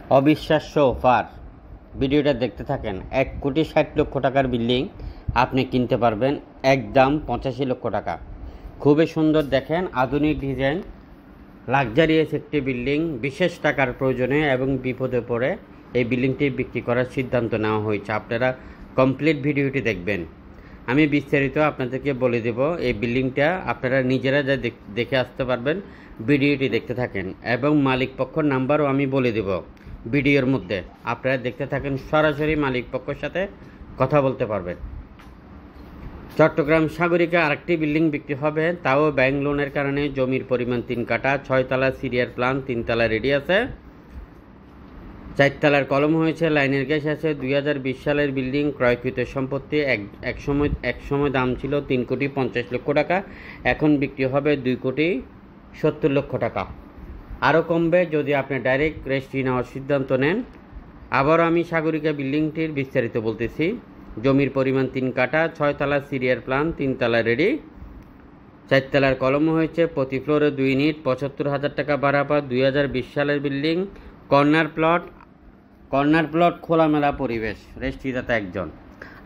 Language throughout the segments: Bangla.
অবিশ্বাস্য অফার। ভিডিওটা দেখতে থাকেন। 1,60,00,000 টাকার বিল্ডিং আপনি কিনতে পারবেন একদম 85 লক্ষ টাকা। খুবই সুন্দর, দেখেন আধুনিক ডিজাইন, লাক্সারিয়াস একটি বিল্ডিং। বিশেষ টাকার প্রয়োজনে এবং বিপদে পড়ে এই বিল্ডিংটি বিক্রি করার সিদ্ধান্ত নেওয়া হয়েছে। আপনারা কমপ্লিট ভিডিওটি দেখবেন। আমি বিস্তারিত আপনাদেরকে বলে দেব। এই বিল্ডিংটা আপনারা নিজেরা যা দেখে আসতে পারবেন। ভিডিওটি দেখতে থাকেন এবং মালিক পক্ষর নাম্বারও আমি বলে দেব ভিডিওর মধ্যে। আপনারা দেখতে থাকেন, সরাসরি মালিক পক্ষের সাথে কথা বলতে পারবেন। চট্টগ্রাম সাগরিকা আরেকটি বিল্ডিং বিক্রি হবে, তাও ব্যাংক লোনের কারণে। জমির পরিমাণ 3 কাঠা, 6 তলা সিরিয়ার প্ল্যান, 3 তলা রেডি আছে, 4 তলার কলম হয়েছে, লাইনের গ্যাস আছে। 2020 সালের বিল্ডিং, ক্রয়কৃত সম্পত্তি। এক সময় দাম ছিল 3,50,00,000 টাকা, এখন বিক্রি হবে 2,70,00,000 টাকা। আরও কমবে যদি আপনি ডাইরেক্ট রেজিস্ট্রি নেওয়ার সিদ্ধান্ত নেন। আবারও আমি সাগরিকা বিল্ডিংটির বিস্তারিত বলতেছি। জমির পরিমাণ 3 কাঠা, 6 তলা সিরিয়ার প্ল্যান, 3 তলা রেডি, 4 তলার কলম হয়েছে। প্রতি ফ্লোরে 2 ইউনিট, 75,000 টাকা ভাড়া পাওয়া। 2020 সালের বিল্ডিং, কর্নার প্লট, খোলামেলা পরিবেশ, রেজিস্ট্রিদাতা একজন।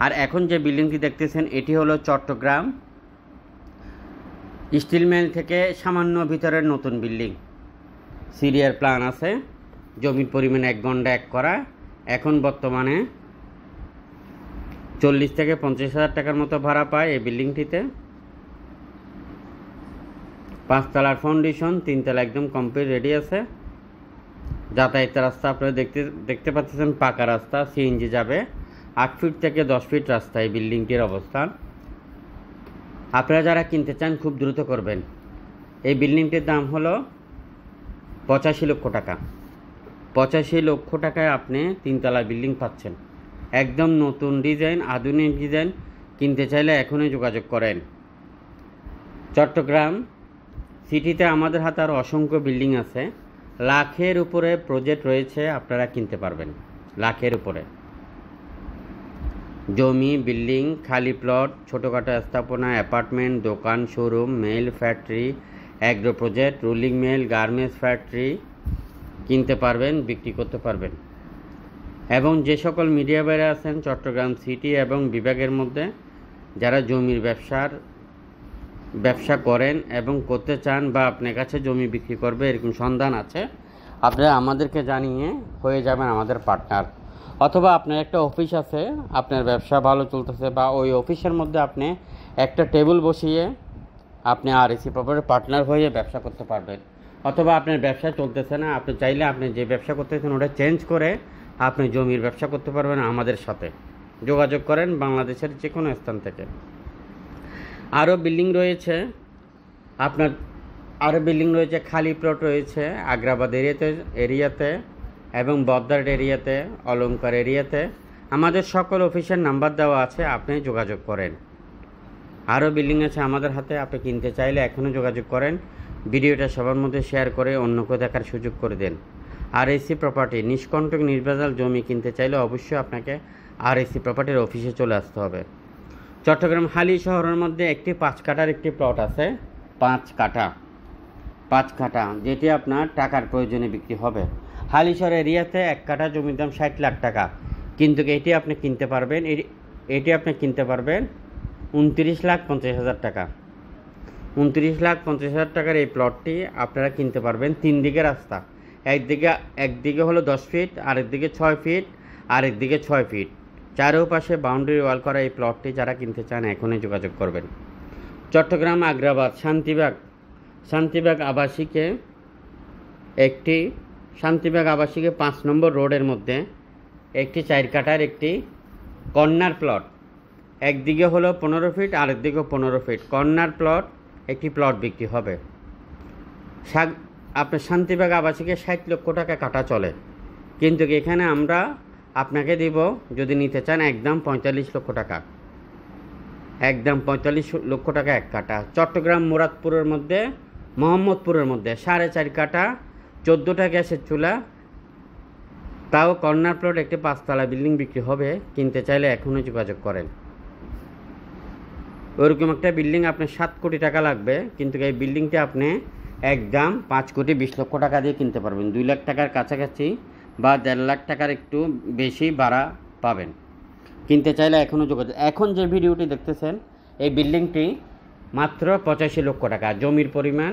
আর এখন যে বিল্ডিংটি দেখতেছেন এটি হলো চট্টগ্রাম স্টিল মিল থেকে সামান্য ভিতরের নতুন বিল্ডিং। সিরিয়ার প্ল্যান আছে, জমির পরিমাণ 1 গন্ডা 1 করা। এখন বর্তমানে 40 থেকে 50,000 টাকার মতো ভাড়া পায় এই বিল্ডিংটিতে। 5 তলার ফাউন্ডেশন, 3 তলা একদম কমপ্লিট রেডি আছে। যাতায়াতের রাস্তা আপনারা দেখতে পাচ্ছেন, পাকা রাস্তা, সিএনজি যাবে। 8 ফিট থেকে 10 ফিট রাস্তা এই বিল্ডিংটির অবস্থান। আপনারা যারা কিনতে চান খুব দ্রুত করবেন। এই বিল্ডিংটির দাম হলো 85 লক্ষ টাকা। 85 লক্ষ টাকায় আপনি 3 তলা বিল্ডিং পাচ্ছেন, একদম নতুন ডিজাইন, আধুনিক ডিজাইন। কিনতে চাইলে এখনই যোগাযোগ করেন। চট্টগ্রাম সিটিতে আমাদের হাতে আরও অসংখ্য বিল্ডিং আছে। লাখের উপরে প্রজেক্ট রয়েছে, আপনারা কিনতে পারবেন। লাখের উপরে জমি, বিল্ডিং, খালি প্লট, ছোটোখাটো স্থাপনা, অ্যাপার্টমেন্ট, দোকান, শোরুম, মেল, factory, agro project, rolling mill, garments factory কিনতে পারবেন, বিক্রি করতে পারবেন। এবং যে সকল মিডিয়া বাইরে আছেন চট্টগ্রাম সিটি এবং বিভাগের মধ্যে, যারা জমির ব্যবসা করেন এবং করতে চান, বা আপনার কাছে জমি বিক্রি করবে এরকম সন্ধান আছে, আপনারা আমাদেরকে জানিয়ে হয়ে যাবেন আমাদের পার্টনার। অথবা আপনার একটা অফিস আছে, আপনার ব্যবসা ভালো চলতেছে, বা ওই অফিসের মধ্যে আপনি একটা টেবিল বসিয়ে আপনি আরএসি প্রপার্টির পার্টনার হয়ে ব্যবসা করতে পারবেন। অথবা আপনার ব্যবসা চলতেছে না, আপনি চাইলে আপনি যে ব্যবসা করতেছেন ওটা চেঞ্জ করে আপনি জমির ব্যবসা করতে পারবেন আমাদের সাথে। যোগাযোগ করেন বাংলাদেশের যে কোনো স্থান থেকে। আরও বিল্ডিং রয়েছে খালি প্লট রয়েছে আগ্রাবাদ এরিয়াতে এবং বদ্দার এরিয়াতে, অলঙ্কার এরিয়াতে। আমাদের সকল অফিসের নাম্বার দেওয়া আছে, আপনি যোগাযোগ করেন। আরও বিল্ডিং আছে আমাদের হাতে, আপনি কিনতে চাইলে এখনও যোগাযোগ করেন। ভিডিওটা সবার মধ্যে শেয়ার করে অন্যকে দেখার সুযোগ করে দেন। আরএসি প্রপার্টি, নিষ্কণ্টক নির্ভেজাল জমি কিনতে চাইলে অবশ্যই আপনাকে আরএসি প্রপার্টির অফিসে চলে আসতে হবে। চট্টগ্রাম হালি শহরের মধ্যে একটি 5 কাঠার একটি প্লট আছে, 5 কাঠা, যেটি আপনার টাকার প্রয়োজনে বিক্রি হবে। হালিশহর এরিয়াতে 1 কাঠা জমির দাম 60 লাখ টাকা, কিন্তু এটি আপনি কিনতে পারবেন 29,50,000 টাকা। 29,50,000 টাকার এই প্লটটি আপনারা কিনতে পারবেন। 3 দিকে রাস্তা, একদিকে হলো 10 ফিট, আরেকদিকে 6 ফিট, আরেকদিকে 6 ফিট, চারোপাশে বাউন্ডারি ওয়াল করা এই প্লটটি যারা কিনতে চান এখনই যোগাযোগ করবেন। চট্টগ্রাম আগ্রাবাদ শান্তিবাগ আবাসিকে 5 নম্বর রোডের মধ্যে একটি 4 কাঠার একটি কর্নার প্লট। একদিকে হলো 15 ফিট, আরেকদিকে 15 ফিট কর্নার প্লট, একটি প্লট বিক্রি হবে। আপনার শান্তিবাগ আবাসিকে 60 লক্ষ টাকা কাটা চলে, কিন্তু এখানে আমরা আপনাকে দিব, যদি নিতে চান, একদম 45 লক্ষ টাকা। একদম 45 লক্ষ টাকা 1 কাঠা। চট্টগ্রাম মোহাম্মদপুরের মধ্যে 4.5 কাঠা, 14টা গ্যাসের চুলা, তাও কর্নার প্লট, একটি 5 তলা বিল্ডিং বিক্রি হবে। কিনতে চাইলে এখনই যোগাযোগ করেন। ওরকম একটা বিল্ডিং আপনার 7 কোটি টাকা লাগবে, কিন্তু এই বিল্ডিংটি আপনি একদম 5,20,00,000 টাকা দিয়ে কিনতে পারবেন। 2 লাখ টাকার কাছাকাছি বা 1.5 লাখ টাকার একটু বেশি ভাড়া পাবেন। কিনতে চাইলে এখনও যোগাযোগ। এখন যে ভিডিওটি দেখতেছেন এই বিল্ডিংটি মাত্র 85 লক্ষ টাকা, জমির পরিমাণ